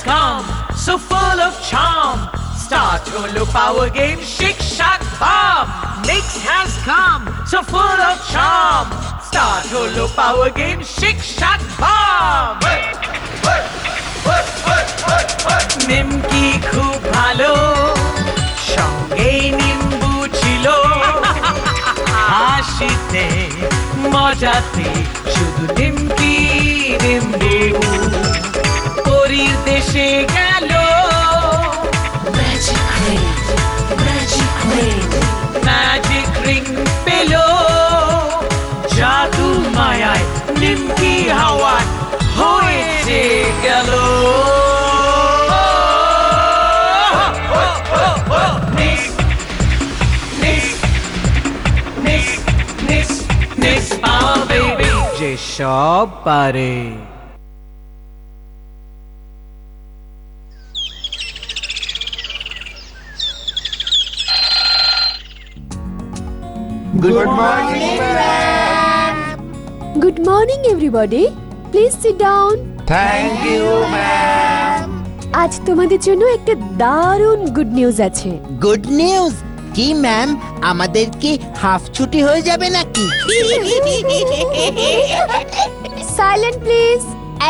come, so full of charm. Start Holo Power Game, Shake Shack Bomb. Mix has come, so full of charm. Start Holo Power Game, Shake Shack Bomb. নিমকি খুব ভালো, সঙ্গে নিম্বু ছিল। হাসিতে মজাতে শুধু নিমকি নিম্বু। পরীর দেশে গেল ম্যাজিক রিং পেল। জাদু মায়ায় নিমকি হাওয়ায় হয়েছে গেল। যে সব পারে। Good morning, ma'am. Good morning, everybody. Please sit down. Thank you, ma'am. আজ তোমাদের জন্য একটা দারুণ গুড নিউজ আছে। গুড নিউজ কি ম্যাম? আমাদের কি হাফ ছুটি হয়ে যাবে নাকি? Silent please.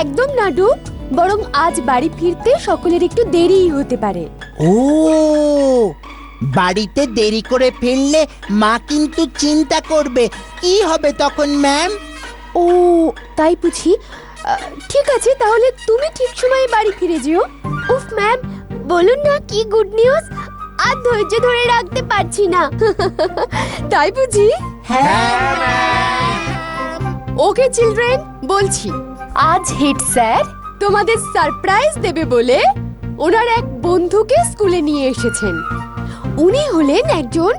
একদম না ডুক, বরং আজ বাড়ি ফিরতে সকলের একটু দেরিই হতে পারে। ও, বাড়িতে দেরি করে ফিরলে মা কিন্তু চিন্তা করবে। কি হবে তখন ম্যাম? ও তাই বুঝি। ঠিক আছে, তাহলে তুমি ঠিক সময়ে বাড়ি ফিরে যেও। উফ ম্যাম, বলুন না কি গুড নিউজ। আর ধৈর্য ধরে রাখতে পারছি না। তাই বুঝি? ওকে চিলড্রেন, বলছি আজ হেড স্যার তোমাদের সারপ্রাইজ দেবে বলে ওনার এক বন্ধুকে স্কুলে নিয়ে এসেছেন। উনি হলেন একজন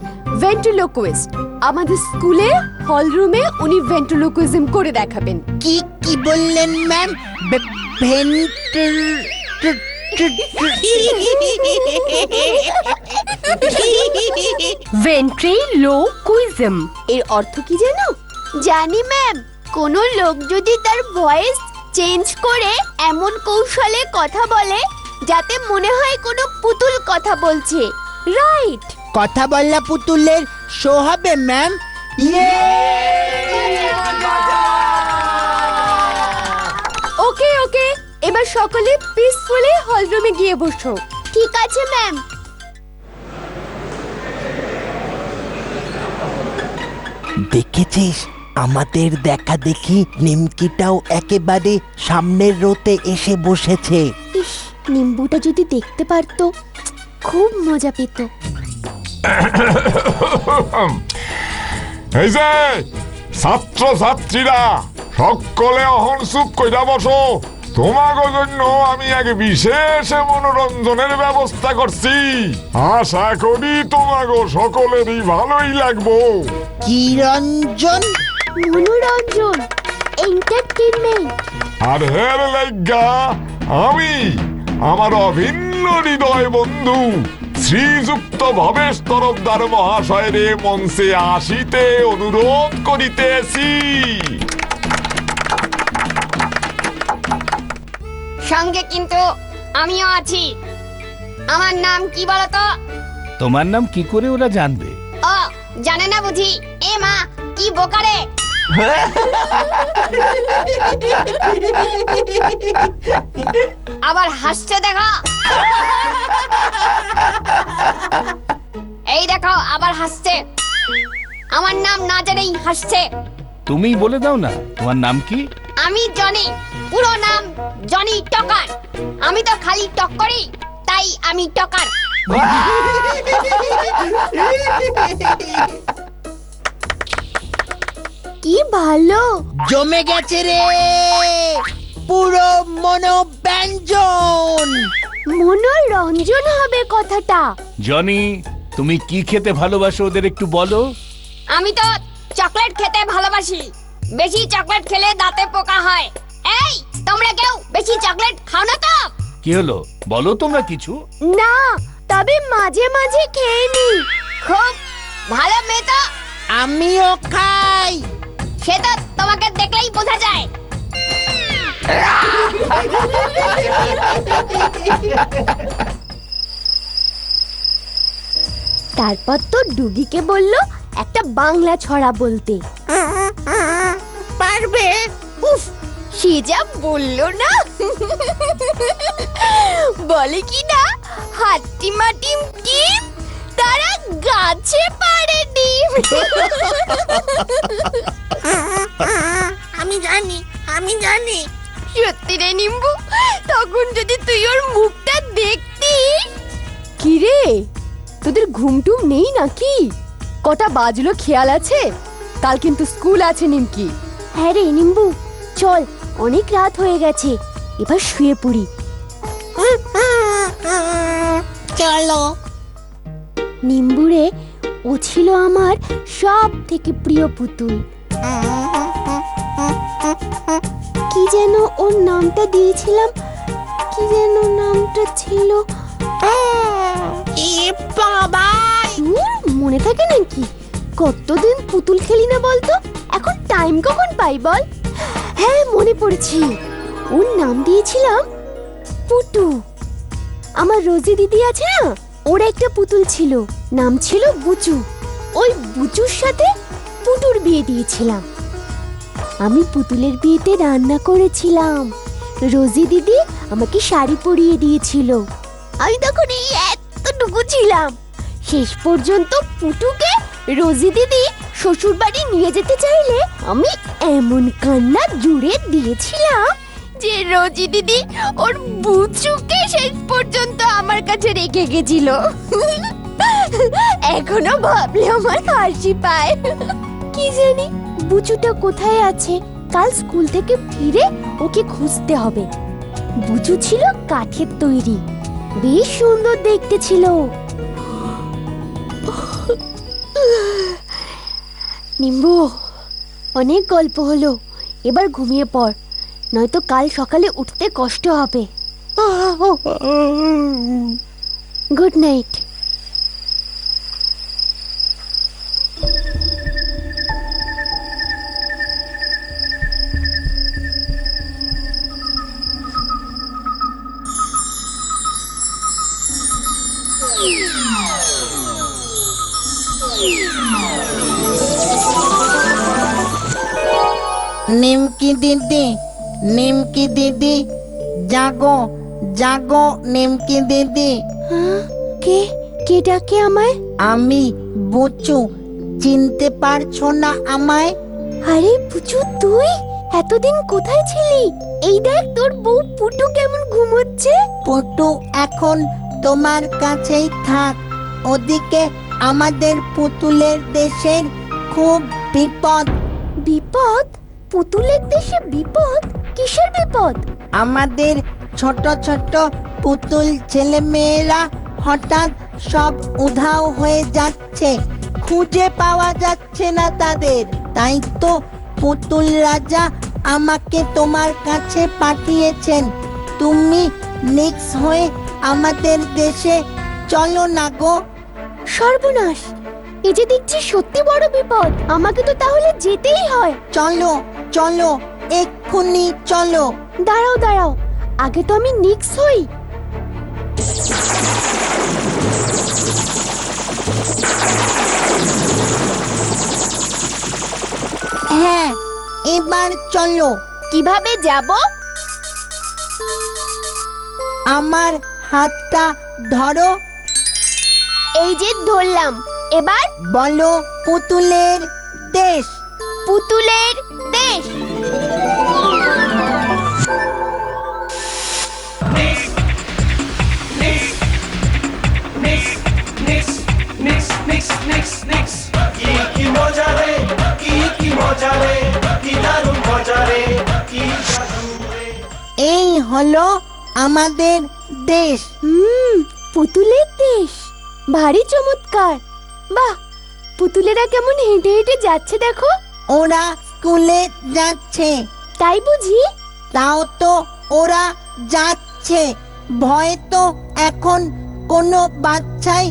ভেন্ট্রিলোকুইস্ট। আমাদের স্কুলের হল রুমে উনি ভেন্ট্রিলোকুইজম করে দেখাবেন। কি কি বললেন ম্যাম? ভেন্ট্রিলোকুইজম এর অর্থ কি জানো? জানি ম্যাম, কোন লোক যদি তার ভয়েস চেঞ্জ করে এমন কৌশলে কথা বলে যাতে মনে হয় কোনো পুতুল কথা বলছে। রাইট। কথা বললা পুতুলের শো হবে ম্যাম। ওকে ওকে, এবার সকলে পিসফুলি হল রুমে গিয়ে বসো। ঠিক আছে ম্যাম। দেখেছিস, আমাদের দেখা দেখি নিমকিটাও একেবারে সামনের রোতে এসে বসেছে। ইস, নিম্বুটা যদি দেখতে পারতো খুব মজা পেত। এই যে ছাত্র ছাত্রীরা সকলে অহন চুপ কইরা বসো। তোমাগো জন্য আমি এক বিশেষ মনোরঞ্জনের ব্যবস্থা করছি। আশা করি তোমাগো সকলেরই ভালোই লাগবো। কি রঞ্জন? মনোরঞ্জন, এন্টারটেইনমেন্ট। আর হের লাইগা আমি আমার অভিন্ন হৃদয় বন্ধু শ্রীযুক্ত ভবেশ তরফদার মহাশয়ের মঞ্চে আসিতে অনুরোধ করিতেছি। সঙ্গে কিন্তু আমিও আছি। আমার নাম কি বলতো? তোমার নাম কি করে ওরা জানবে? ও জানে না বুঝি? এ মা, কি বোকারে! আবার হাসছে দেখো। এই দেখো আবার হাসছে। আমার নাম না জেনেই হাসছে। তুমি বলে দাও না তোমার নাম কি? আমি জনি, পুরো নাম জনি টকার। আমি তো খালি টক করি, তাই আমি টকার। কি ভালো, জমে গেছে রে, পুরো মনোব্যঞ্জন। মনোরঞ্জন হবে কথাটা। জনি, তুমি কি খেতে ভালোবাসো ওদের একটু বলো। আমি তো চকলেট খেতে ভালোবাসি। বেশি চকলেট খেলে দাঁতে পোকা হয়। এই তোমরা কেউ বেশি চকলেট খাও না তো? কি হলো বলো তোমরা কিছু? না, তবে মাঝে মাঝে খেয়ে নি। খুব ভালো মেয়ে তো। আমিও খাই। সে তো তোমাকে দেখলেই বোঝা যায়। তারপর তো ডুগিকে বলল একটা বাংলা ছড়া বলতে। পারবে? উফ, সে যা বললো না, বলে কি না, হাট্টিমা টিম টিম তারা গাছে পারে ডিম। আমি জানি, আমি জানি। সত্যি রে নিম্বু, তখন যদি তুই ওর মুখটা দেখতি। কি রে, তোদের ঘুমটুম নেই নাকি? কটা বাজলো খেয়াল আছে? কাল কিন্তু স্কুল আছে নিমকি। হ্যাঁ রে নিম্বু, চল, অনেক রাত হয়ে গেছে, এবার শুয়ে পড়ি। চলো। নিম্বুরে, ও ছিল আমার সব থেকে প্রিয় পুতুল। কি যেন ওর নামটা দিয়েছিলাম, কি যেন নামটা ছিল। বাবা, মনে থাকে নাকি? কতদিন পুতুল খেলি না বলতো, এখন টাইম কখন পাই বল? হ্যাঁ, মনে পড়েছি, ওর নাম দিয়েছিলাম পুটু। আমার রোজি দিদি আছে না, ওর একটা পুতুল ছিল, নাম ছিল বুচু। ওই বুচুর সাথে পুটুর বিয়ে দিয়েছিলাম। আমি পুতুলের বিয়েতে রান্না করেছিলাম, রোজি দিদি আমাকে শাড়ি পরিয়ে দিয়েছিল। আমি তখন এই এতটুকু ছিলাম। শেষ পর্যন্ত পুটুকে রোজি দিদি শ্বশুর বাড়ি নিয়ে যেতে চাইলে আমি এমন কান্না জুড়ে দিয়েছিলাম যে রোজি দিদি ওর বুচুকে শেষ পর্যন্ত আমার কাছে রেখে গেছিল। এখনো ভাবলে আমার হাসি পায়। কি জানি বুচুটা কোথায় আছে, কাল স্কুল থেকে ফিরে ওকে খুঁজতে হবে। বুচু ছিল কাঠের তৈরি, বেশ সুন্দর দেখতে ছিল। নিম্বু, অনেক গল্প হলো, এবার ঘুমিয়ে পড়, নয়তো কাল সকালে উঠতে কষ্ট হবে। Good night. নিমকি দিদি, নিমকি দিদি, জাগো জাগো নিমকি দিদি। কে কে ডাকে আমায়? আমি বুচু, চিনতে পারছো না আমায়? আরে পুচু, তুই এতদিন কোথায় ছিলি? এই দেখ তোর বউ পুটু কেমন ঘুমোচ্ছে। পটু এখন তোমার কাছেই থাক, ওদিকে আমাদের পুতুলের দেশের খুব বিপদ। বিপদ? পুতুলের দেশে বিপদ? কিসের বিপদ? আমাদের ছোট ছোট পুতুল ছেলেমেয়েরা হঠাৎ সব উধাও হয়ে যাচ্ছে, খুঁজে পাওয়া যাচ্ছে না তাদের। তাই তো পুতুল রাজা আমাকে তোমার কাছে পাঠিয়েছেন। তুমি নিক্স হয়ে আমাদের দেশে চলো না গো। সর্বনাশ, এ যে দেখছি সত্যি বড় বিপদ, আমাকে তো তাহলে যেতেই হয়। চলো চলো, এক্ষুনি চলো। দাঁড়াও দাঁড়াও, আগে তো আমি নিক্স হই। হ্যাঁ, এবার চলো। কিভাবে যাব? আমার হাতটা ধরো। এই যে ধরলাম, এবার বলো পুতুলের দেশ। পুতুলের দেশ। এই হলো আমাদের দেশ। পুতুলের দেশ, ভারী চমৎকার। বাহ, পুতুলেরা কেমন হেঁটে হেঁটে যাচ্ছে দেখো। ওরা স্কুলে যাচ্ছে। তাই বুঝি? তাও তো ওরা যাচ্ছে, ভয়ে তো এখন কোনো বাচ্চাই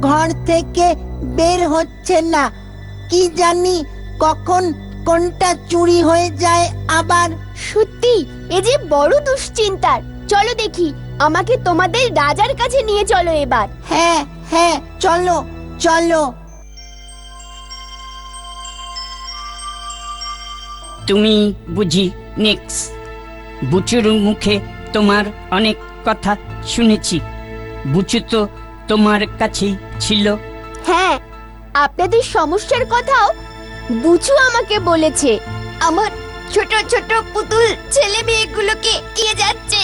ঘর থেকে বের হচ্ছে না। কি জানি কখন কোনটা চুরি হয়ে যায় আবার। সত্যি এ যে বড় দুশ্চিন্তার। চলো দেখি, আমাকে তোমাদের রাজার কাছে নিয়ে চলো এবার। হ্যাঁ হ্যাঁ, চলো চলো। তুমি বুঝি নিক্স? বুচুর মুখে তোমার অনেক কথা শুনেছি। বুচু তো তোমার কাছেই ছিল। হ্যাঁ, আপনাদের সমস্যার কথাও বুচু আমাকে বলেছে। আমার ছোট ছোট পুতুল ছেলে মেয়েগুলোকে কে যাচ্ছে।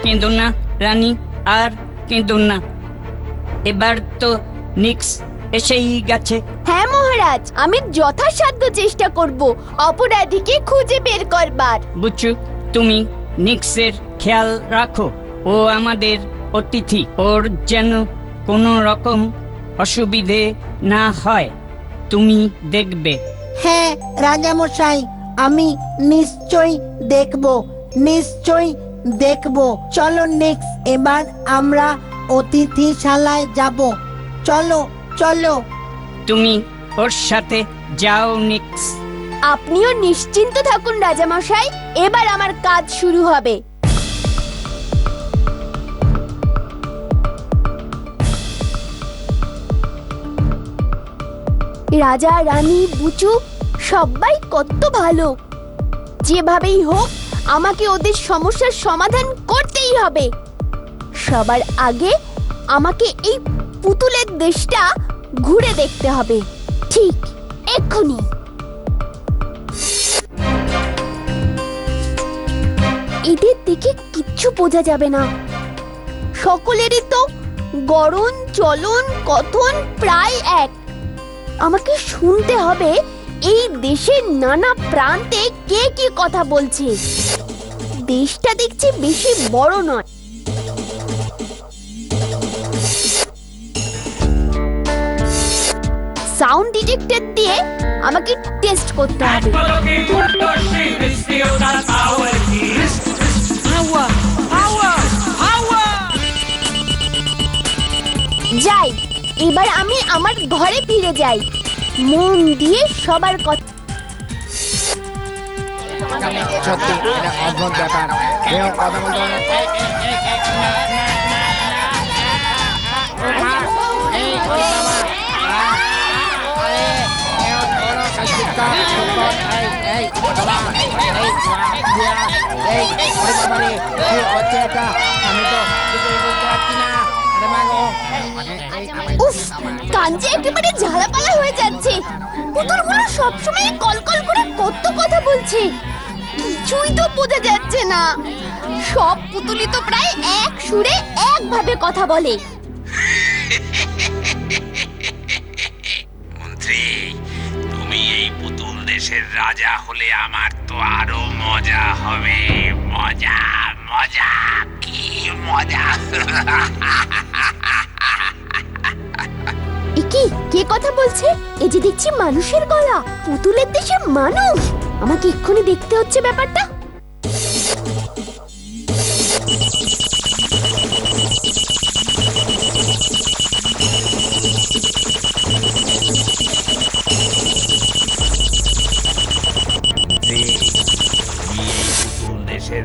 কেঁদো না রানী, আর কেঁদো না। এবার তো নিক্স এসেই গেছে। হ্যাঁ মহারাজ, আমি যথাসাধ্য চেষ্টা করব অপরাধীকে খুঁজে বের করবার। বুচু, তুমি নিক্সের খেয়াল রাখো। ও আমাদের অতিথি, ওর যেন কোনো রকম অসুবিধে না হয়, তুমি দেখবে। হ্যাঁ রাজামশাই, আমি নিশ্চয়ই দেখব, নিশ্চয়ই দেখব। চলো নেক্সট, এবার আমরা অতিথিশালায় যাব। চলো চলো। তুমি ওর সাথে যাও নিক্স। আপনিও নিশ্চিন্ত থাকুন রাজামশাই, এবার আমার কাজ শুরু হবে। রাজা রানী বুচু সবাই কত ভালো। যেভাবেই হোক আমাকে ওদের সমস্যার সমাধান করতেই হবে। সবার আগে আমাকে এই পুতুলের দেশটা ঘুরে দেখতে হবে। ঠিক এক্ষুনি। এদের দেখে কিচ্ছু বোঝা যাবে না। সকলেরই তো গড়ন চলন কথন প্রায় এক। আমাকে শুনতে হবে এই দেশের নানা প্রান্তে কে কি কথা বলছে। দেশটা দেখছি বেশি বড় নয়। সাউন্ড ডিটেক্টর দিয়ে আমাকে টেস্ট করতে হবে। পলকে উল্টো সেই মিস্ত্রিও তার পাওয়ার কি। হাওয়া হাওয়া হাওয়া। যাই, এবার আমি আমার ঘরে ফিরে যাই। মন দিয়ে সবার কথা। সত্যি এটা অদ্ভুত ব্যাপার। কেউ কথা বলতে উফ, কান যে একেবারে ঝালাপালা হয়ে যাচ্ছে। পুতুলগুলো সবসময় কলকল করে কত কথা বলছে, কিছুই তো বোঝা যাচ্ছে না। সব পুতুলই তো প্রায় এক সুরে একভাবে কথা বলে। মন্ত্রী, তুমি এই পুতুল দেশের রাজা হলে আমার তো আরো মজা হবে। মজা মজা, কি মজা। কি কে কথা বলছে? এই যে দেখছি মানুষের গলা। পুতুলের দেশে মানুষ? আমাকে এক্ষুনি দেখতে হচ্ছে ব্যাপারটা।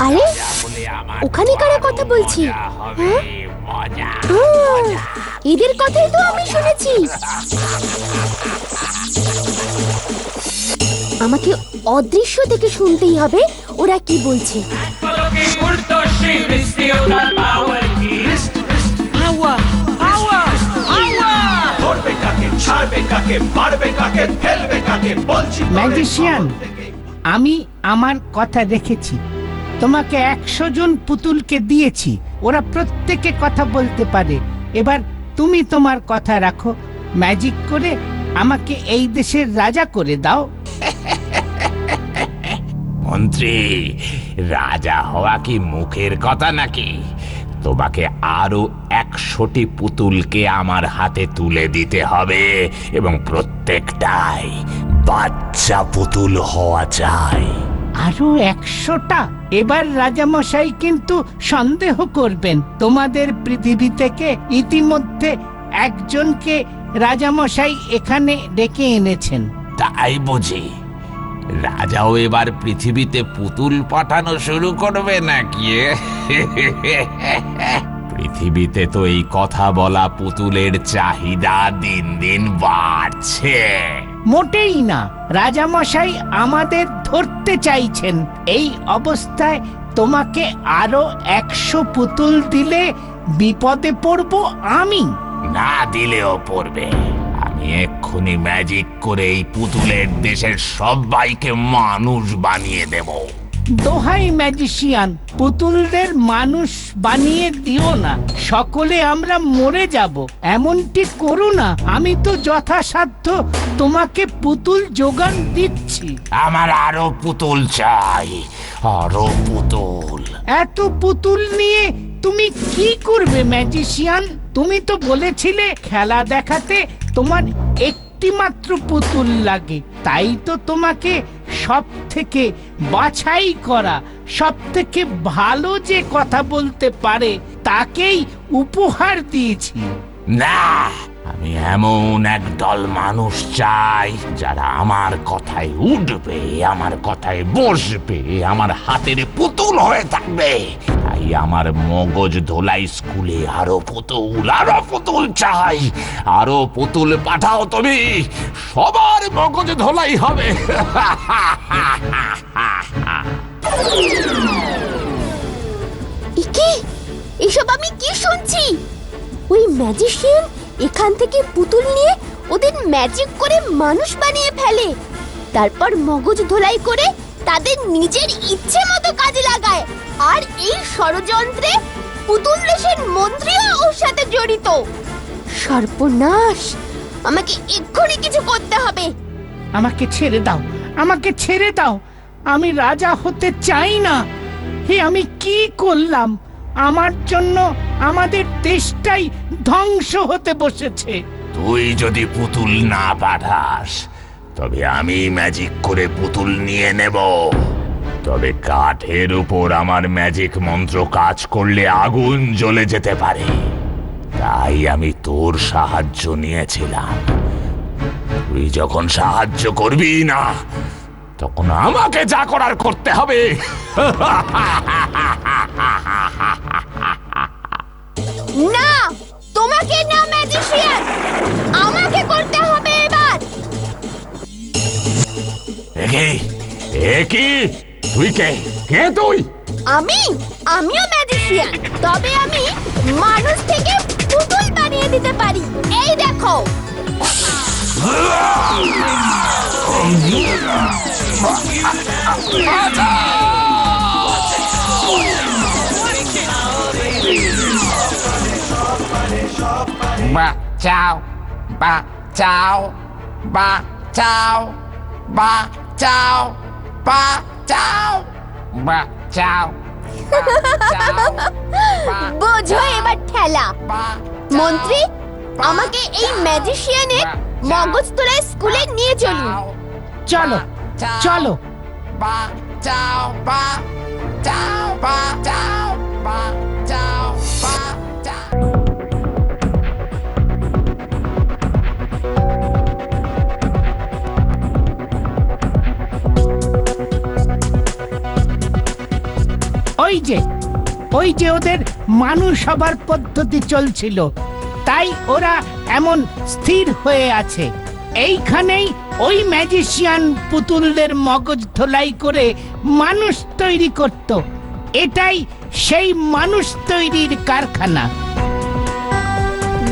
আরে ওখানে কারা কথা বলছি? হ্যাঁ? এদের কথাই তো আমি শুনেছি। আমাকে অদৃশ্য থেকে শুনতেই হবে ওরা কি বলছে। পলকে উল্টো সেই মিস্ত্রিও তার পাওয়ার কি। হাওয়া হাওয়া হাওয়া। ধরবে কাকে, ছাড়বে কাকে, মারবে কাকে, ফেলবে কাকে, বলছি ম্যাজিশিয়ান, আমি আমার কথা রেখেছি। তোমাকে 100 জন পুতুলকে দিয়েছি, ওরা প্রত্যেকে কথা বলতে পারে। এবার তুমি তোমার কথা রাখো, ম্যাজিক করে আমাকে এই দেশের রাজা করে দাও। মন্ত্রী, রাজা হওয়া কি মুখের কথা নাকি? তোমাকে আরো 100টি পুতুলকে আমার হাতে তুলে দিতে হবে এবং প্রত্যেকটাই বাচ্চা পুতুল হওয়া চাই। আরো 100টা? এবার রাজামশাই কিন্তু সন্দেহ করবেন। তোমাদের পৃথিবী থেকে ইতিমধ্যে একজনকে রাজামশাই এখানে ডেকে এনেছেন। তাই বুঝি রাজাও এবার পৃথিবীতে পুতুল পাঠানো শুরু করবে নাকি? পৃথিবীতে তো এই কথা বলা পুতুলের চাহিদা দিন দিন বাড়ছে। মোটেই না, রাজামশাই আমাদের ধরতে চাইছেন। এই অবস্থায় তোমাকে আরো 100 পুতুল দিলে বিপদে পড়ব আমি। না দিলেও পড়বে। আমি এক্ষুনি ম্যাজিক করে এই পুতুলের দেশের সবাইকে মানুষ বানিয়ে দেব। দোহাই ম্যাজিশিয়ান, পুতুলদের মানুষ বানিয়ে দিও না, সকলে আমরা মরে যাব। এমনটি করো না, আমি তো যথাসাধ্য তোমাকে পুতুল যোগান দিচ্ছি। আমার আরো পুতুল চাই, আরো পুতুল। এত পুতুল নিয়ে তুমি কি করবে ম্যাজিশিয়ান? তুমি তো বলেছিলে খেলা দেখাতে তোমার একটি মাত্র পুতুল লাগে। তাই তো তোমাকে সব থেকে বাছাই করা, সব থেকে ভালো যে কথা বলতে পারে তাকেই উপহার দিয়েছি। না, আমি এমন একদল মানুষ চাই যারা আমার কথায় উঠবে, আমার কথায় বসবে, আমার হাতের পুতুল হয়ে থাকবে। তাই আমার মগজ ধোলাই স্কুলে আরো পুতুল চাই। আরো পুতুল পাঠাও তুমি, সবার মগজ ধোলাই হবে। কি এসব আমি কি শুনছি? ওই ম্যাজিশিয়ান এখান থেকে পুতুল নিয়ে ওদের ম্যাজিক করে মানুষ বানিয়ে ফেলে, তারপর মগজ ধোলাই করে তাদের নিজের ইচ্ছে মতো কাজে লাগায়। আর এই ষড়যন্ত্রে পুতুল দেশের মন্ত্রীও ওর সাথে জড়িত। সর্বনাশ! আমাকে এক্ষুনি কিছু করতে হবে। আমাকে ছেড়ে দাও, আমাকে ছেড়ে দাও। আমি রাজা হতে চাই না। হে, আমি কি করলাম? আমার জন্য আমাদের দেশটাই ধ্বংস হতে বসেছে। তুই যদি পুতুল না পাঠাস তবে আমি ম্যাজিক করে পুতুল নিয়ে নেব। তবে কাঠের উপর আমার ম্যাজিক মন্ত্র কাজ করলে আগুন জ্বলে যেতে পারে। তাই আমি তোর সাহায্য নিয়েছিলাম। তুই যখন সাহায্য করবি না, তখন আমাকে যা করার করতে হবে। না, তোমাকে না ম্যাজিশিয়ান, আমাকে করতে হবে এবার। কি তুই কে তুই? আমিও ম্যাজিশিয়ান, তবে আমি মানুষ থেকে পুতুল বানিয়ে দিতে পারি। এই দেখো। বাঁচাও, বাঁচাও, বাঁচাও, বাঁচাও, বাঁচাও, বাঁচাও। বোঝো এবার ঠেলা। মন্ত্রী, আমাকে এই ম্যাজিশিয়ানের মগজ তোলা স্কুলে নিয়ে চলুন। চলো চলো। বাঁচাও, বাঁচাও, বাঁচাও, বাঁচাও, বাঁচাও। ওই যে ওদের মানুষ হবার পদ্ধতি চলছিল, তাই ওরা এমন স্থির হয়ে আছে। এইখানেই ওই ম্যাজিশিয়ান পুতুলদের মগজ ধোলাই করে মানুষ তৈরি করত। এটাই সেই মানুষ তৈরির কারখানা।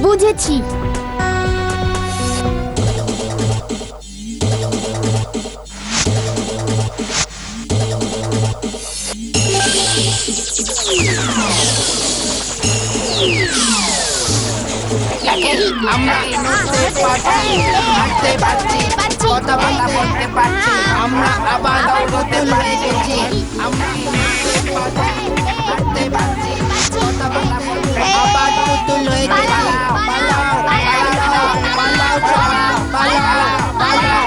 বুঝেছি। আমরা হাঁটতে পারছি, কথাবার্তা বলতে পারছি, আমরা আবার পুতুল হয়ে গেছি। আমরা হাঁটতে পারছি, কথাবার্তা বলতে আবার পুতুল হয়ে গেছি। পালাও, পালাও, পালাও, পালাও, পালাও, পালাও,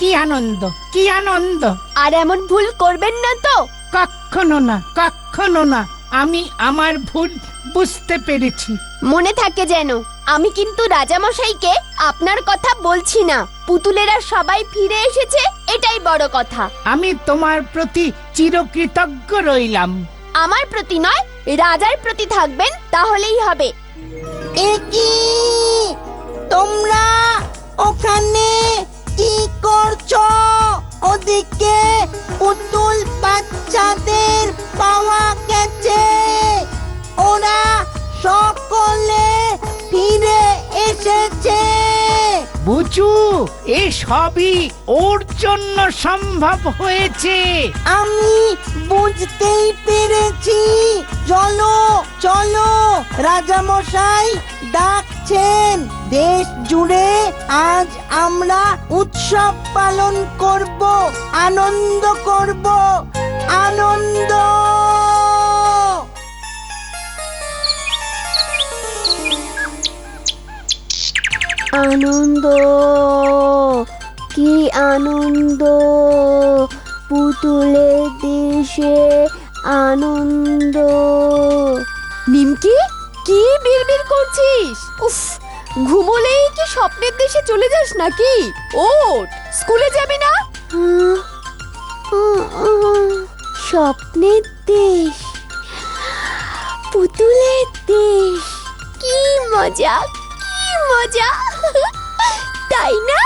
কি আনন্দ, কি আনন্দ! আর এমন ভুল করবেন না তো। কখনো না, কখনো না। আমি আমার ভুল বুঝতে পেরেছি। মনে থাকে যেন, আমি কিন্তু রাজামশাইকে আপনার কথা বলছি না। পুতুলেরা সবাই ফিরে এসেছে, এটাই বড় কথা। আমি তোমার প্রতি চিরকৃতজ্ঞ রইলাম। আমার প্রতি নয়, রাজার প্রতি থাকবেন, তাহলেই হবে। একি তোমরা ওখানে কি করছো? ওদিকে পুতুল বাচ্চাদের পাওয়া গেছে, ওরা সকলে ফিরে এসেছে। বুঝু, এ সবই ওর জন্য সম্ভব হয়েছে। আমি বুঝতেই পেরেছি। চলো চলো, রাজামশাই ডাকছেন। দেশ জুড়ে আজ আমরা উৎসব পালন করব, আনন্দ করব, আনন্দ। আনন্দ, কি আনন্দ! পুতুলের দেশে আনন্দ। নিমকি, কি বিড়বিড় করছিস? উফ, ঘুমোলেই কি স্বপ্নের দেশে চলে যাস নাকি? ওঠ, স্কুলে যাবি না? স্বপ্নের দেশ, পুতুলের দেশ, কি মজা, কি মজা, তাই না?